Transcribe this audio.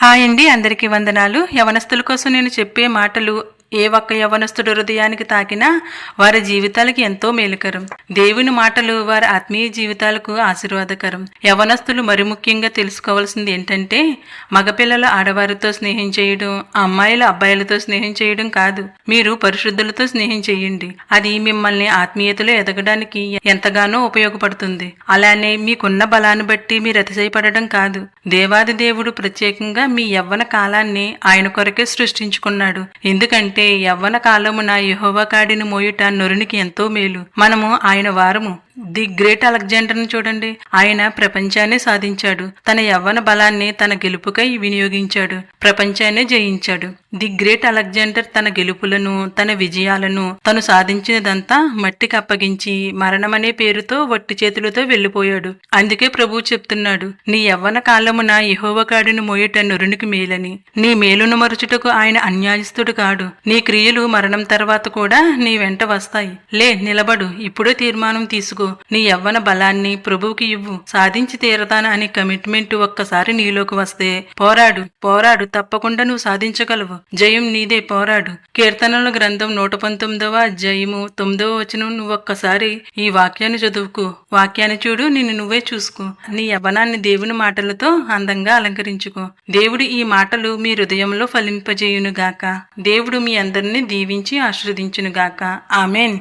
Hi అండి. అందరికీ వందనాలు. యవనస్తుల కోసం నేను చెప్పే మాటలు ఏ ఒక్క యవనస్తుడు హృదయానికి తాకినా వారి జీవితాలకి ఎంతో మేలుకరం. దేవుని మాటలు వారి ఆత్మీయ జీవితాలకు ఆశీర్వాదకరం. యవనస్తులు మరి ముఖ్యంగా తెలుసుకోవాల్సింది ఏంటంటే, మగపిల్లలు ఆడవారితో స్నేహం చేయడం, అమ్మాయిలు అబ్బాయిలతో స్నేహం చేయడం కాదు. మీరు పరిశుద్ధులతో స్నేహం చేయండి. అది మిమ్మల్ని ఆత్మీయతలో ఎదగడానికి ఎంతగానో ఉపయోగపడుతుంది. అలానే మీకున్న బలాన్ని బట్టి మీరు అతిశయపడడం కాదు. దేవాది దేవుడు ప్రత్యేకంగా మీ యవ్వన కాలాన్ని ఆయన కొరకే సృష్టించుకున్నాడు. ఎందుకంటే యవ్వన కాలమున యెహోవా కాడిని మోయుట నరునికి ఎంతో మేలు. మనము ఆయన వారము. ది గ్రేట్ అలెగ్జాండర్ను చూడండి. ఆయన ప్రపంచాన్ని సాధించాడు. తన యవ్వన బలాన్ని తన గెలుపుకై వినియోగించాడు. ప్రపంచాన్ని జయించాడు. ది గ్రేట్ అలెగ్జాండర్ తన గెలుపులను, తన విజయాలను, తను సాధించినదంతా మట్టికి అప్పగించి మరణమనే పేరుతో వట్టి చేతులతో వెళ్లిపోయాడు. అందుకే ప్రభువు చెప్తున్నాడు, నీ యవ్వన కాలమున యెహోవా కాడిని మోయుట నరునికి మేలని. నీ మేలును మరుచుటకు ఆయన అన్యాయస్తుడు కాడు. నీ క్రియలు మరణం తర్వాత కూడా నీ వెంట వస్తాయి. లే, నిలబడు, ఇప్పుడే తీర్మానం తీసుకో. నీ యవ్వన బలాన్ని ప్రభువుకి ఇవ్వు. సాధించి తీరతాను అనే కమిట్మెంట్ ఒక్కసారి నీలోకి వస్తే పోరాడు, తప్పకుండా నువ్వు సాధించగలవు. జయం నీదే, పోరాడు. కీర్తనల గ్రంథం 119వ అధ్యాయము 9వ వచనం నువ్వొక్కసారి ఈ వాక్యాన్ని చదువుకో. వాక్యాన్ని చూడు, నిన్ను నువ్వే చూసుకో. నీ యవ్వనాన్ని దేవుని మాటలతో అందంగా అలంకరించుకో. దేవుడు ఈ మాటలు మీ హృదయంలో ఫలింపజేయునుగాక. దేవుడు మీ అందరినీ దీవించి ఆశీర్వదించునుగాక. ఆమెన్.